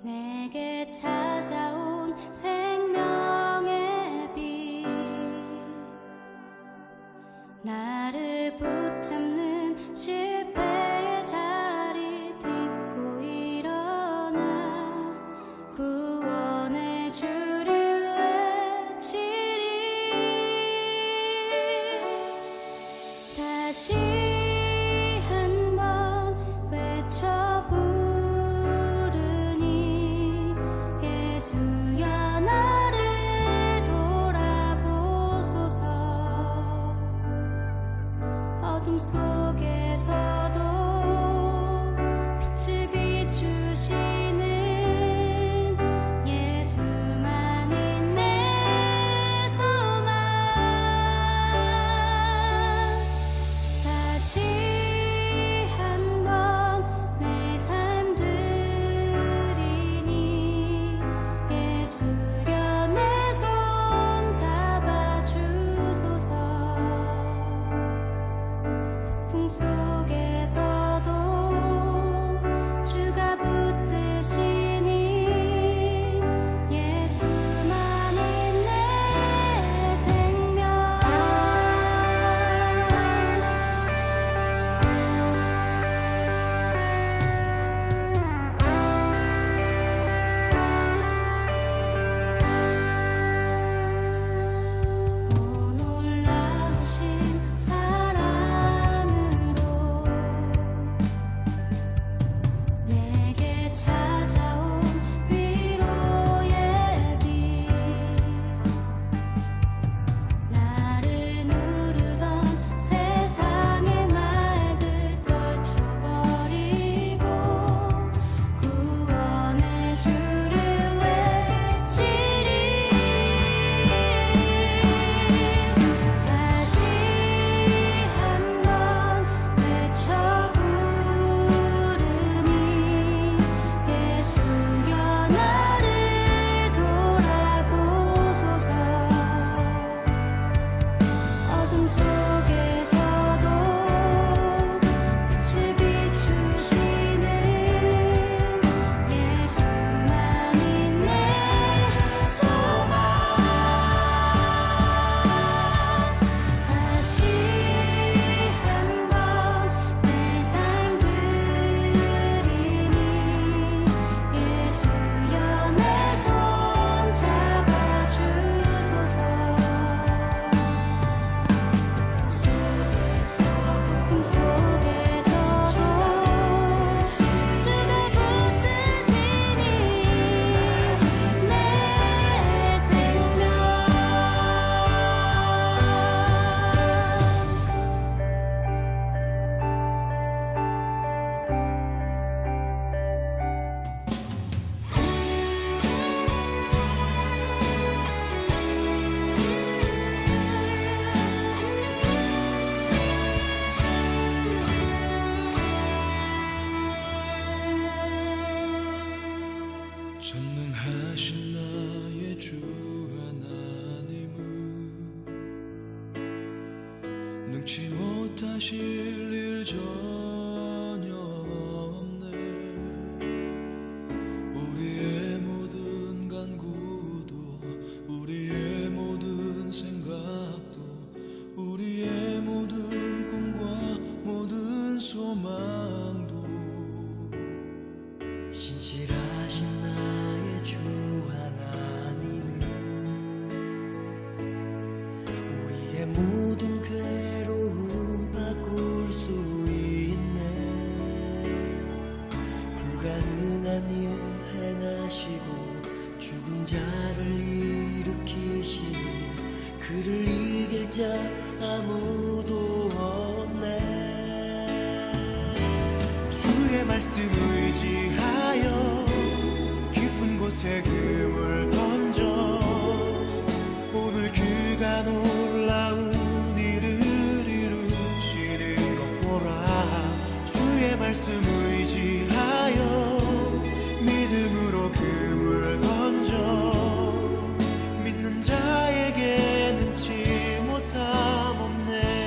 내게 찾아온 생명의 빛, 나를 붙잡는 실패의 자리 딛고 일어나 구원의 주를 외치리. 다시 한번 외쳐 부르니 예수여 나를 돌아보소서. 어둠 속에서도 빛을 비추시는 예수만이 내 소망. 다시 한번 내 삶 드리니 예수여 내 손 잡아주소서. 풍 속에서도 주가 붙드시니 예수만이 내 생명. 오 놀라우신 사랑으로 내게 찾아온 위로의 빛, 나를 누르던 세상의 말들 떨쳐버리고 구원의 주를 외치리. 다시 한번 외쳐 부르니 예수여 나를 돌아보소서. 어둠 속에서도 빛을 비추시는 예수만이 내 소망. 다시 한번 내 삶 드리니 예수여 내 손 잡아주소서. 풍 속에서도 주가 붙드시니 내 생명. 전능하신 나의 주 하나님은 능치 못하실 일 전혀 없네. 우리의 모든 간구도 우리의 모든 생각도 우리의 모든 꿈과 모든 소망도 신실하신 나의 주 하나님, 우리의 모든 괴로움 바꿀 수 있네. 불가능한 일 행하시고 죽은 자를 일으키시니 그를 이길 자 아무도 없네. 주의 말씀 의지하여 깊은 곳에 금을 던져 오늘 그가 놀라운 일을 이루시는 것 보라. 주의 말씀 의지하여 믿음으로 금을 던져 믿는 자에게 능치 못함 없네.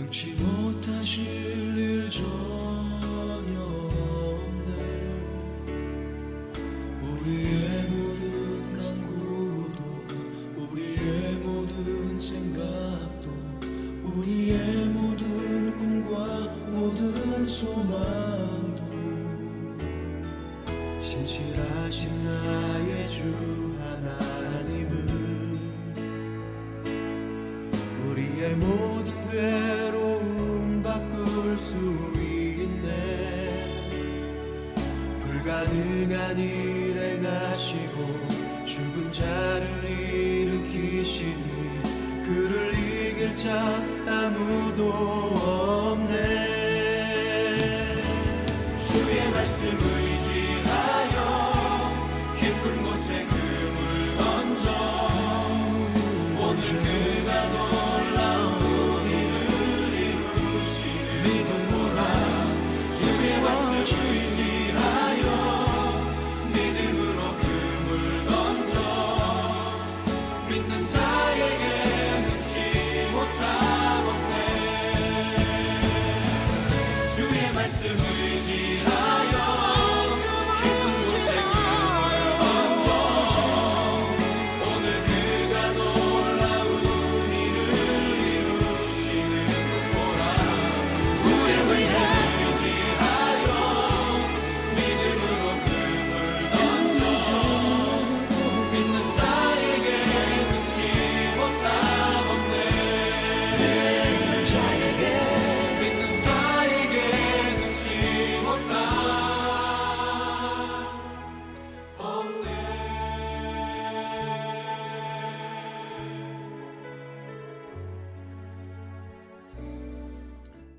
옳지 못하실 일 전혀 없네. 우리의 모든 간구도 우리의 모든 생각도 우리의 모든 꿈과 모든 소망도 신실하신 나의 주 하나님은 우리의 모든 괴로움 바꿀 수 있네. 불가능한 일 행하시고 죽은 자를 일으키시니 그를 이길 자 아무도 없네. 주의 말씀 의지하여 깊은 곳에 금을 던져 오늘 그가 놀라운 일을 이루시는 믿음으로 주의 말씀 의지하여 믿음으로 금을 던져 믿는 자에게 능치 못함 없네. 주의 말씀 의지하여 깊은 곳에 금을 던져 오늘 그가 놀라운 일을 이루시는 거라. 주의 말씀 의지하여 믿음으로 금을 던져 믿는 자에게 능치 못함 없네. 믿는 자에게 능치 못함 없네.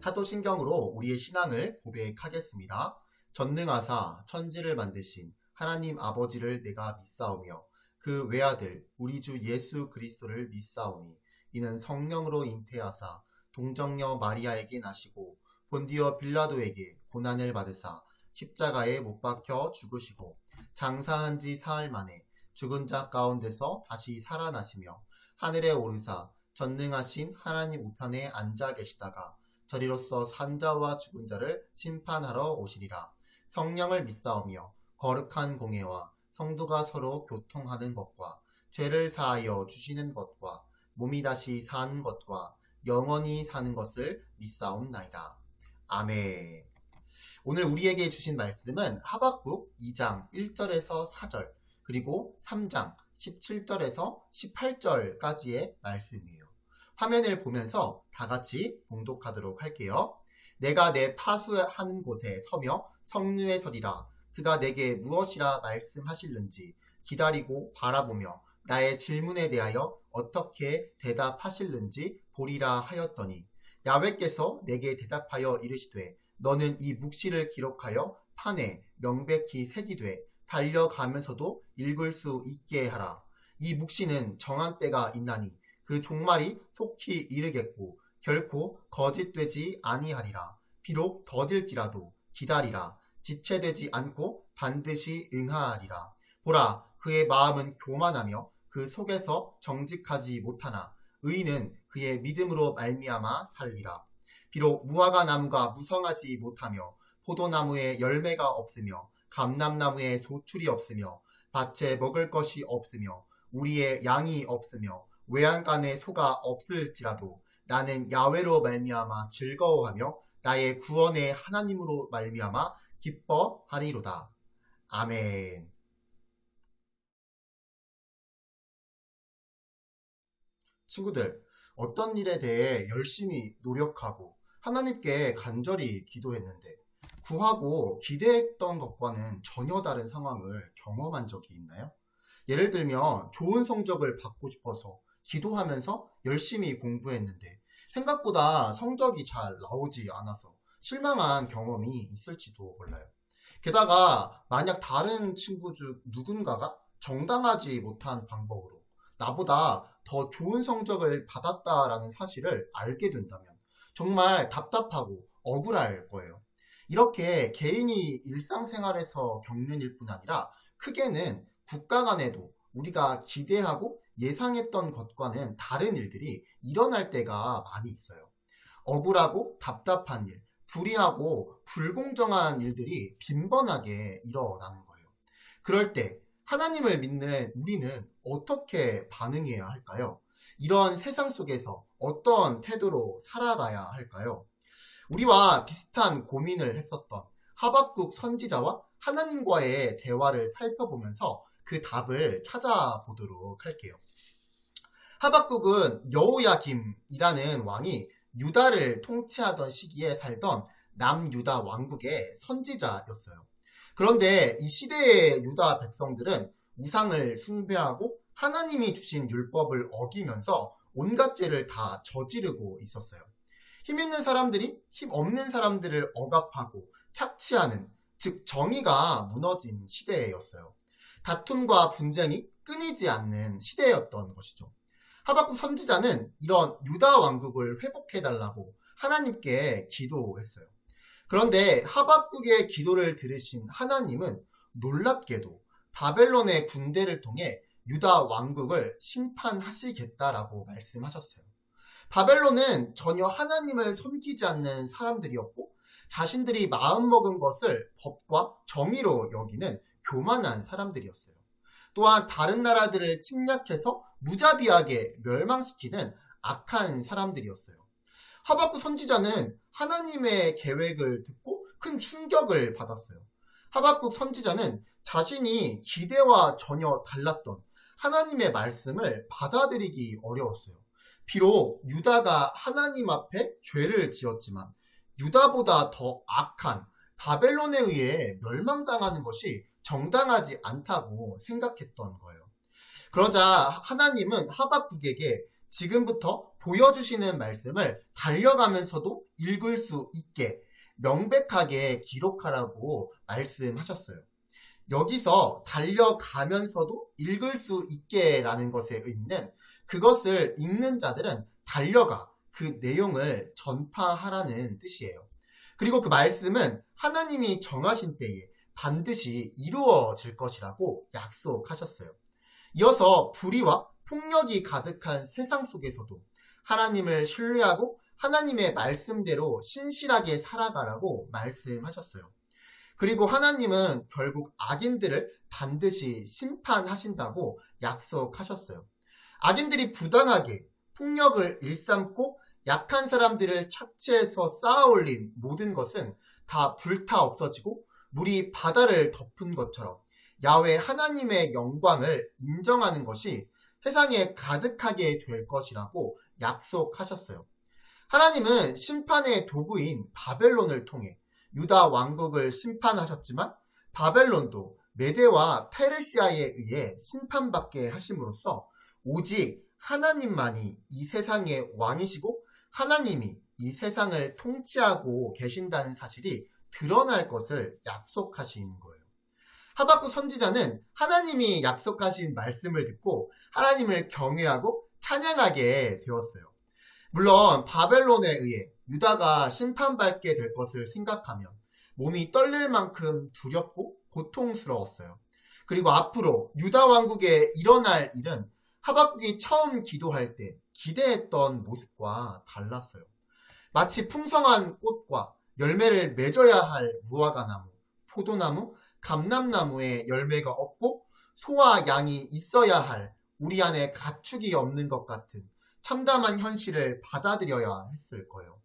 사도신경으로 우리의 신앙을 고백하겠습니다. 전능하사 천지를 만드신 하나님 아버지를 내가 믿사오며 그 외아들 우리 주 예수 그리스도를 믿사오니 이는 성령으로 잉태하사 동정녀 마리아에게 나시고 본디오 빌라도에게 고난을 받으사 십자가에 못 박혀 죽으시고 장사한 지 사흘 만에 죽은 자 가운데서 다시 살아나시며 하늘에 오르사 전능하신 하나님 우편에 앉아 계시다가 저리로서 산자와 죽은 자를 심판하러 오시리라. 성령을 믿사오며 거룩한 공예와 성도가 서로 교통하는 것과 죄를 사하여 주시는 것과 몸이 다시 사는 것과 영원히 사는 것을 믿사옵나이다. 아멘. 오늘 우리에게 주신 말씀은 하박국 2장 1절에서 4절 그리고 3장 17절에서 18절까지의 말씀이에요. 화면을 보면서 다 같이 봉독하도록 할게요. 내가 내 파수하는 곳에 서며 성류에 서리라. 그가 내게 무엇이라 말씀하실는지 기다리고 바라보며 나의 질문에 대하여 어떻게 대답하실는지 보리라 하였더니 야훼께서 내게 대답하여 이르시되 너는 이 묵시를 기록하여 판에 명백히 새기되 달려가면서도 읽을 수 있게 하라. 이 묵시는 정한 때가 있나니 그 종말이 속히 이르겠고 결코 거짓되지 아니하리라. 비록 더딜지라도 기다리라. 지체되지 않고 반드시 응하리라. 보라, 그의 마음은 교만하며 그 속에서 정직하지 못하나 의인은 그의 믿음으로 말미암아 살리라. 비록 무화과 나무가 무성하지 못하며 포도나무에 열매가 없으며 감람나무에 소출이 없으며 밭에 먹을 것이 없으며 우리의 양이 없으며 외양간에 소가 없을지라도 나는 야훼로 말미암아 즐거워하며 나의 구원의 하나님으로 말미암아 기뻐하리로다. 아멘. 친구들, 어떤 일에 대해 열심히 노력하고 하나님께 간절히 기도했는데 구하고 기대했던 것과는 전혀 다른 상황을 경험한 적이 있나요? 예를 들면 좋은 성적을 받고 싶어서 기도하면서 열심히 공부했는데 생각보다 성적이 잘 나오지 않아서 실망한 경험이 있을지도 몰라요. 게다가 만약 다른 친구 중 누군가가 정당하지 못한 방법으로 나보다 더 좋은 성적을 받았다라는 사실을 알게 된다면 정말 답답하고 억울할 거예요. 이렇게 개인이 일상생활에서 겪는 일뿐 아니라 크게는 국가 간에도 우리가 기대하고 예상했던 것과는 다른 일들이 일어날 때가 많이 있어요. 억울하고 답답한 일, 불의하고 불공정한 일들이 빈번하게 일어나는 거예요. 그럴 때 하나님을 믿는 우리는 어떻게 반응해야 할까요? 이런 세상 속에서 어떤 태도로 살아가야 할까요? 우리와 비슷한 고민을 했었던 하박국 선지자와 하나님과의 대화를 살펴보면서 그 답을 찾아보도록 할게요. 하박국은 여호야김이라는 왕이 유다를 통치하던 시기에 살던 남유다 왕국의 선지자였어요. 그런데 이 시대의 유다 백성들은 우상을 숭배하고 하나님이 주신 율법을 어기면서 온갖 죄를 다 저지르고 있었어요. 힘 있는 사람들이 힘 없는 사람들을 억압하고 착취하는, 즉 정의가 무너진 시대였어요. 다툼과 분쟁이 끊이지 않는 시대였던 것이죠. 하박국 선지자는 이런 유다 왕국을 회복해달라고 하나님께 기도했어요. 그런데 하박국의 기도를 들으신 하나님은 놀랍게도 바벨론의 군대를 통해 유다 왕국을 심판하시겠다라고 말씀하셨어요. 바벨론은 전혀 하나님을 섬기지 않는 사람들이었고 자신들이 마음먹은 것을 법과 정의로 여기는 교만한 사람들이었어요. 또한 다른 나라들을 침략해서 무자비하게 멸망시키는 악한 사람들이었어요. 하박국 선지자는 하나님의 계획을 듣고 큰 충격을 받았어요. 하박국 선지자는 자신이 기대와 전혀 달랐던 하나님의 말씀을 받아들이기 어려웠어요. 비록 유다가 하나님 앞에 죄를 지었지만 유다보다 더 악한 바벨론에 의해 멸망당하는 것이 정당하지 않다고 생각했던 거예요. 그러자 하나님은 하박국에게 지금부터 보여주시는 말씀을 달려가면서도 읽을 수 있게 명백하게 기록하라고 말씀하셨어요. 여기서 달려가면서도 읽을 수 있게 라는 것의 의미는 그것을 읽는 자들은 달려가 그 내용을 전파하라는 뜻이에요. 그리고 그 말씀은 하나님이 정하신 때에 반드시 이루어질 것이라고 약속하셨어요. 이어서 불의와 폭력이 가득한 세상 속에서도 하나님을 신뢰하고 하나님의 말씀대로 신실하게 살아가라고 말씀하셨어요. 그리고 하나님은 결국 악인들을 반드시 심판하신다고 약속하셨어요. 악인들이 부당하게 폭력을 일삼고 약한 사람들을 착취해서 쌓아올린 모든 것은 다 불타 없어지고 물이 바다를 덮은 것처럼 야훼 하나님의 영광을 인정하는 것이 세상에 가득하게 될 것이라고 약속하셨어요. 하나님은 심판의 도구인 바벨론을 통해 유다 왕국을 심판하셨지만 바벨론도 메대와 페르시아에 의해 심판받게 하심으로써 오직 하나님만이 이 세상의 왕이시고 하나님이 이 세상을 통치하고 계신다는 사실이 드러날 것을 약속하신 거예요. 하박국 선지자는 하나님이 약속하신 말씀을 듣고 하나님을 경외하고 찬양하게 되었어요. 물론 바벨론에 의해 유다가 심판받게 될 것을 생각하면 몸이 떨릴 만큼 두렵고 고통스러웠어요. 그리고 앞으로 유다 왕국에 일어날 일은 하박국이 처음 기도할 때 기대했던 모습과 달랐어요. 마치 풍성한 꽃과 열매를 맺어야 할 무화과나무, 포도나무, 감람나무에 열매가 없고 소와 양이 있어야 할 우리 안에 가축이 없는 것 같은 참담한 현실을 받아들여야 했을 거예요.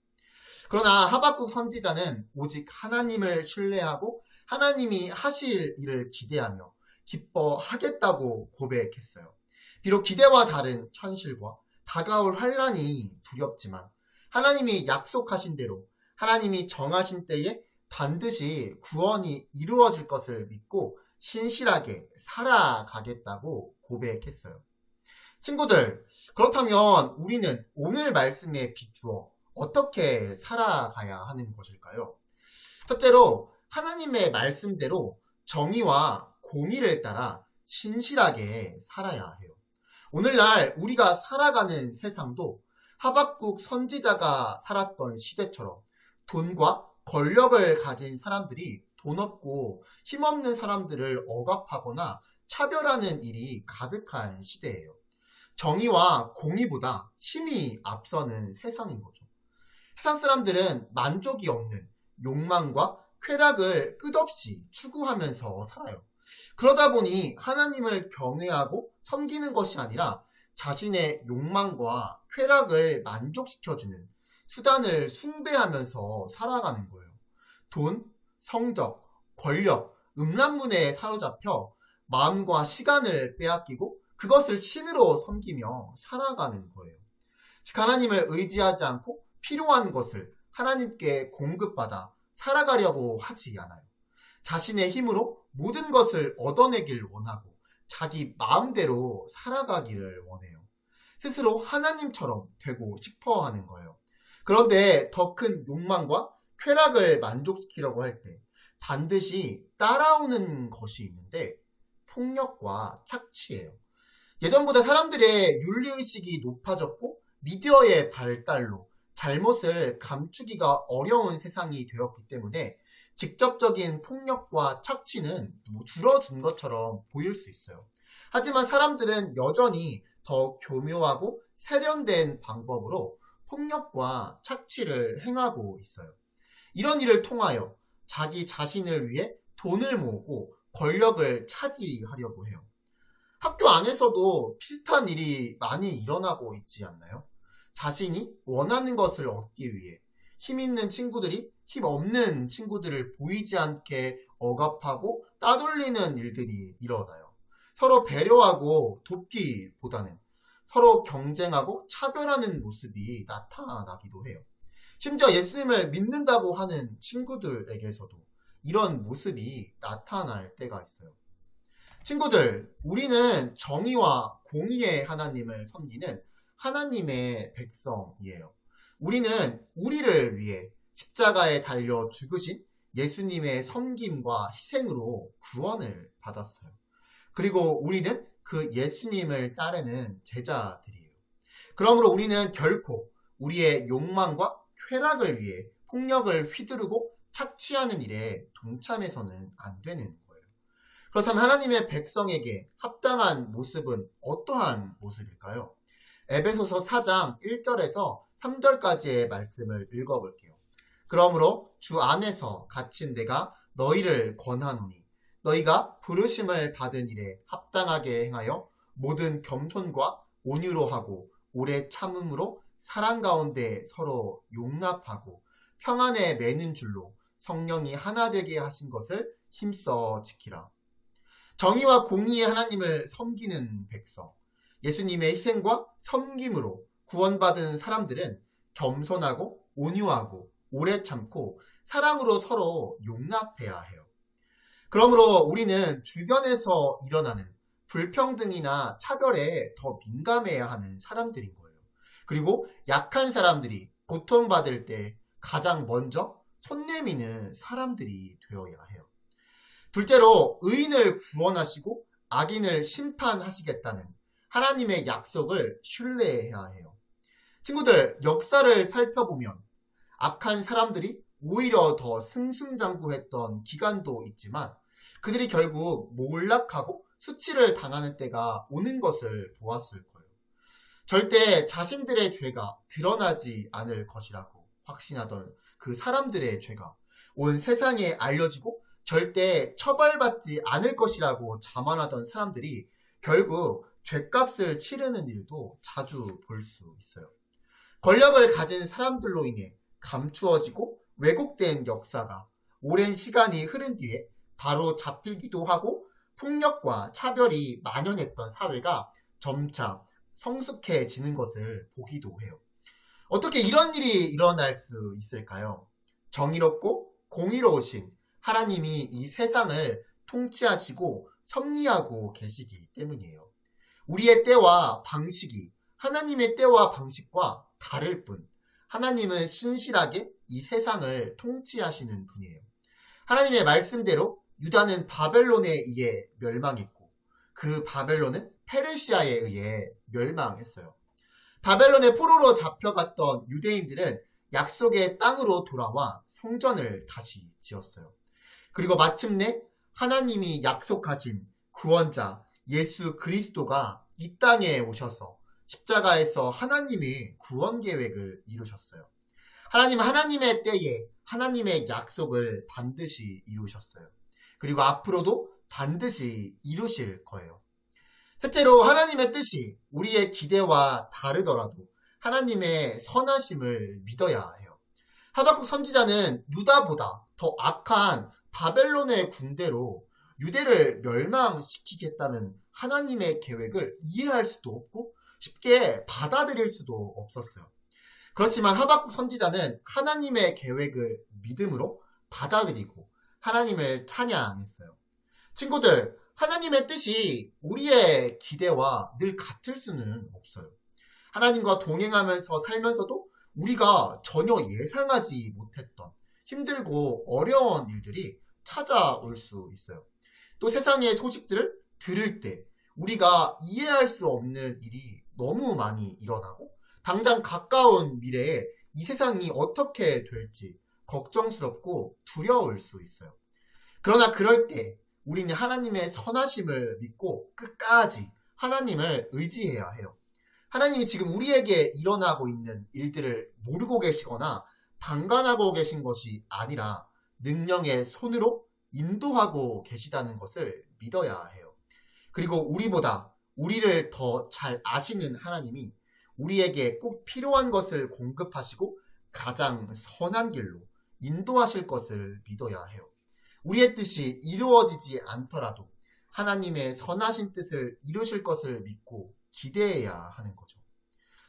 그러나 하박국 선지자는 오직 하나님을 신뢰하고 하나님이 하실 일을 기대하며 기뻐하겠다고 고백했어요. 비록 기대와 다른 현실과 다가올 환란이 두렵지만 하나님이 약속하신 대로 하나님이 정하신 때에 반드시 구원이 이루어질 것을 믿고 신실하게 살아가겠다고 고백했어요. 친구들, 그렇다면 우리는 오늘 말씀에 비추어 어떻게 살아가야 하는 것일까요? 첫째로 하나님의 말씀대로 정의와 공의를 따라 신실하게 살아야 해요. 오늘날 우리가 살아가는 세상도 하박국 선지자가 살았던 시대처럼 돈과 권력을 가진 사람들이 돈 없고 힘없는 사람들을 억압하거나 차별하는 일이 가득한 시대예요. 정의와 공의보다 힘이 앞서는 세상인 거죠. 세상 사람들은 만족이 없는 욕망과 쾌락을 끝없이 추구하면서 살아요. 그러다 보니 하나님을 경외하고 섬기는 것이 아니라 자신의 욕망과 쾌락을 만족시켜주는 수단을 숭배하면서 살아가는 거예요. 돈, 성적, 권력, 음란문에 사로잡혀 마음과 시간을 빼앗기고 그것을 신으로 섬기며 살아가는 거예요. 즉 하나님을 의지하지 않고 필요한 것을 하나님께 공급받아 살아가려고 하지 않아요. 자신의 힘으로 모든 것을 얻어내길 원하고 자기 마음대로 살아가기를 원해요. 스스로 하나님처럼 되고 싶어 하는 거예요. 그런데 더 큰 욕망과 쾌락을 만족시키려고 할 때 반드시 따라오는 것이 있는데 폭력과 착취예요. 예전보다 사람들의 윤리의식이 높아졌고 미디어의 발달로 잘못을 감추기가 어려운 세상이 되었기 때문에 직접적인 폭력과 착취는 줄어든 것처럼 보일 수 있어요. 하지만 사람들은 여전히 더 교묘하고 세련된 방법으로 폭력과 착취를 행하고 있어요. 이런 일을 통하여 자기 자신을 위해 돈을 모으고 권력을 차지하려고 해요. 학교 안에서도 비슷한 일이 많이 일어나고 있지 않나요? 자신이 원하는 것을 얻기 위해 힘 있는 친구들이 힘 없는 친구들을 보이지 않게 억압하고 따돌리는 일들이 일어나요. 서로 배려하고 돕기보다는 서로 경쟁하고 차별하는 모습이 나타나기도 해요. 심지어 예수님을 믿는다고 하는 친구들에게서도 이런 모습이 나타날 때가 있어요. 친구들, 우리는 정의와 공의의 하나님을 섬기는 하나님의 백성이에요. 우리는 우리를 위해 십자가에 달려 죽으신 예수님의 섬김과 희생으로 구원을 받았어요. 그리고 우리는 그 예수님을 따르는 제자들이에요. 그러므로 우리는 결코 우리의 욕망과 쾌락을 위해 폭력을 휘두르고 착취하는 일에 동참해서는 안 되는 거예요. 그렇다면 하나님의 백성에게 합당한 모습은 어떠한 모습일까요? 에베소서 4장 1절에서 3절까지의 말씀을 읽어볼게요. 그러므로 주 안에서 갇힌 내가 너희를 권하노니 너희가 부르심을 받은 일에 합당하게 행하여 모든 겸손과 온유로 하고 오래 참음으로 사랑 가운데 서로 용납하고 평안에 매는 줄로 성령이 하나 되게 하신 것을 힘써 지키라. 정의와 공의의 하나님을 섬기는 백성, 예수님의 희생과 섬김으로 구원받은 사람들은 겸손하고 온유하고 오래 참고 사랑으로 서로 용납해야 해요. 그러므로 우리는 주변에서 일어나는 불평등이나 차별에 더 민감해야 하는 사람들인 거예요. 그리고 약한 사람들이 고통받을 때 가장 먼저 손 내미는 사람들이 되어야 해요. 둘째로 의인을 구원하시고 악인을 심판하시겠다는 하나님의 약속을 신뢰해야 해요. 친구들, 역사를 살펴보면 악한 사람들이 오히려 더 승승장구했던 기간도 있지만 그들이 결국 몰락하고 수치를 당하는 때가 오는 것을 보았을 거예요. 절대 자신들의 죄가 드러나지 않을 것이라고 확신하던 그 사람들의 죄가 온 세상에 알려지고 절대 처벌받지 않을 것이라고 자만하던 사람들이 결국 죄값을 치르는 일도 자주 볼 수 있어요. 권력을 가진 사람들로 인해 감추어지고 왜곡된 역사가 오랜 시간이 흐른 뒤에 바로 잡히기도 하고 폭력과 차별이 만연했던 사회가 점차 성숙해지는 것을 보기도 해요. 어떻게 이런 일이 일어날 수 있을까요? 정의롭고 공의로우신 하나님이 이 세상을 통치하시고 섭리하고 계시기 때문이에요. 우리의 때와 방식이 하나님의 때와 방식과 다를 뿐 하나님은 신실하게 이 세상을 통치하시는 분이에요. 하나님의 말씀대로 유다는 바벨론에 의해 멸망했고 그 바벨론은 페르시아에 의해 멸망했어요. 바벨론의 포로로 잡혀갔던 유대인들은 약속의 땅으로 돌아와 성전을 다시 지었어요. 그리고 마침내 하나님이 약속하신 구원자 예수 그리스도가 이 땅에 오셔서 십자가에서 하나님의 구원 계획을 이루셨어요. 하나님은 하나님의 때에 하나님의 약속을 반드시 이루셨어요. 그리고 앞으로도 반드시 이루실 거예요. 셋째로 하나님의 뜻이 우리의 기대와 다르더라도 하나님의 선하심을 믿어야 해요. 하박국 선지자는 유다보다 더 악한 바벨론의 군대로 유대를 멸망시키겠다는 하나님의 계획을 이해할 수도 없고 쉽게 받아들일 수도 없었어요. 그렇지만 하박국 선지자는 하나님의 계획을 믿음으로 받아들이고 하나님을 찬양했어요. 친구들, 하나님의 뜻이 우리의 기대와 늘 같을 수는 없어요. 하나님과 동행하면서 살면서도 우리가 전혀 예상하지 못했던 힘들고 어려운 일들이 찾아올 수 있어요. 또 세상의 소식들을 들을 때 우리가 이해할 수 없는 일이 너무 많이 일어나고 당장 가까운 미래에 이 세상이 어떻게 될지 걱정스럽고 두려울 수 있어요. 그러나 그럴 때 우리는 하나님의 선하심을 믿고 끝까지 하나님을 의지해야 해요. 하나님이 지금 우리에게 일어나고 있는 일들을 모르고 계시거나 방관하고 계신 것이 아니라 능력의 손으로 인도하고 계시다는 것을 믿어야 해요. 그리고 우리보다 우리를 더 잘 아시는 하나님이 우리에게 꼭 필요한 것을 공급하시고 가장 선한 길로 인도하실 것을 믿어야 해요. 우리의 뜻이 이루어지지 않더라도 하나님의 선하신 뜻을 이루실 것을 믿고 기대해야 하는 거죠.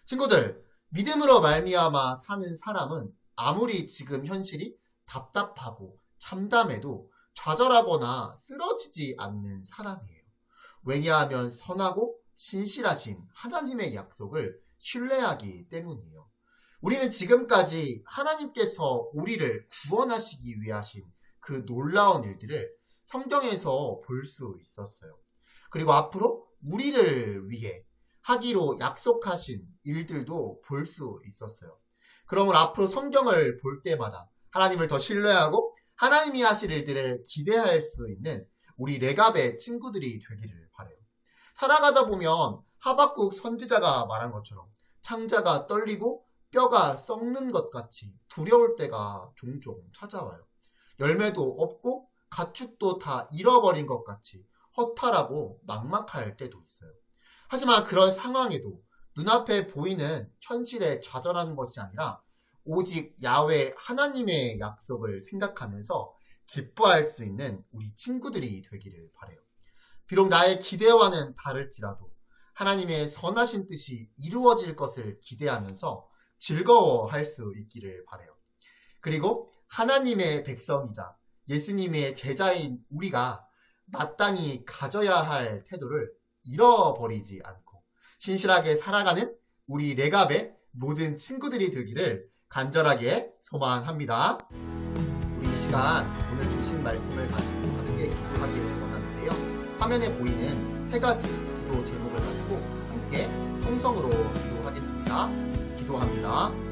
친구들, 믿음으로 말미암아 사는 사람은 아무리 지금 현실이 답답하고 참담해도 좌절하거나 쓰러지지 않는 사람이에요. 왜냐하면 선하고 신실하신 하나님의 약속을 신뢰하기 때문이에요. 우리는 지금까지 하나님께서 우리를 구원하시기 위해 하신 그 놀라운 일들을 성경에서 볼 수 있었어요. 그리고 앞으로 우리를 위해 하기로 약속하신 일들도 볼 수 있었어요. 그러면 앞으로 성경을 볼 때마다 하나님을 더 신뢰하고 하나님이 하실 일들을 기대할 수 있는 우리 레갑의 친구들이 되기를 바라요. 살아가다 보면 하박국 선지자가 말한 것처럼 창자가 떨리고 뼈가 썩는 것 같이 두려울 때가 종종 찾아와요. 열매도 없고 가축도 다 잃어버린 것 같이 허탈하고 막막할 때도 있어요. 하지만 그런 상황에도 눈앞에 보이는 현실에 좌절하는 것이 아니라 오직 야훼 하나님의 약속을 생각하면서 기뻐할 수 있는 우리 친구들이 되기를 바라요. 비록 나의 기대와는 다를지라도 하나님의 선하신 뜻이 이루어질 것을 기대하면서 즐거워할 수 있기를 바라요. 그리고 하나님의 백성이자 예수님의 제자인 우리가 마땅히 가져야 할 태도를 잃어버리지 않고 신실하게 살아가는 우리 레갑의 모든 친구들이 되기를 간절하게 소망합니다. 우리 이 시간 오늘 주신 말씀을 가지고 함께 기도하기를 원하는데요. 화면에 보이는 세 가지 기도 제목을 가지고 함께 통성으로 기도하겠습니다. 기도합니다.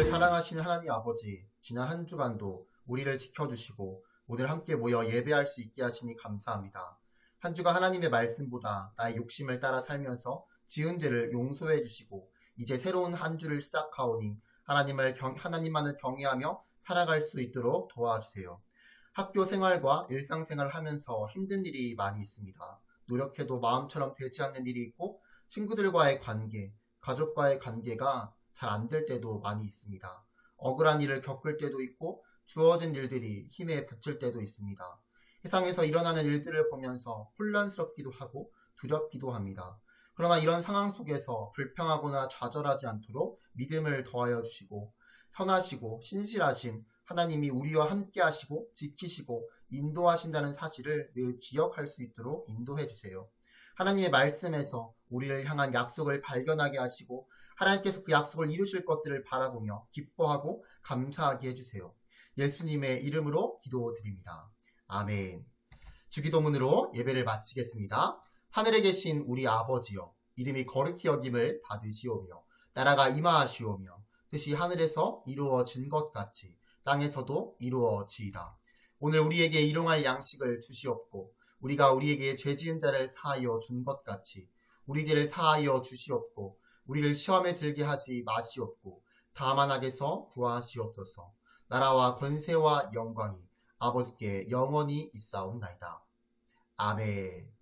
우리를 사랑하시는 하나님 아버지, 지난 한 주간도 우리를 지켜주시고 오늘 함께 모여 예배할 수 있게 하시니 감사합니다. 한 주간 하나님의 말씀보다 나의 욕심을 따라 살면서 지은 죄를 용서해 주시고 이제 새로운 한 주를 시작하오니 하나님만을 경외하며 살아갈 수 있도록 도와주세요. 학교 생활과 일상생활을 하면서 힘든 일이 많이 있습니다. 노력해도 마음처럼 되지 않는 일이 있고 친구들과의 관계, 가족과의 관계가 잘 안 될 때도 많이 있습니다. 억울한 일을 겪을 때도 있고 주어진 일들이 힘에 부칠 때도 있습니다. 세상에서 일어나는 일들을 보면서 혼란스럽기도 하고 두렵기도 합니다. 그러나 이런 상황 속에서 불평하거나 좌절하지 않도록 믿음을 더하여 주시고 선하시고 신실하신 하나님이 우리와 함께 하시고 지키시고 인도하신다는 사실을 늘 기억할 수 있도록 인도해 주세요. 하나님의 말씀에서 우리를 향한 약속을 발견하게 하시고 하나님께서 그 약속을 이루실 것들을 바라보며 기뻐하고 감사하게 해주세요. 예수님의 이름으로 기도드립니다. 아멘. 주기도문으로 예배를 마치겠습니다. 하늘에 계신 우리 아버지여, 이름이 거룩히 여김을 받으시오며 나라가 임하시오며 뜻이 하늘에서 이루어진 것 같이 땅에서도 이루어지이다. 오늘 우리에게 일용할 양식을 주시옵고 우리가 우리에게 죄지은 자를 사하여 준 것 같이 우리 죄를 사하여 주시옵고 우리를 시험에 들게 하지 마시옵고 다만 악에서 구하시옵소서. 나라와 권세와 영광이 아버지께 영원히 있사옵나이다. 아멘.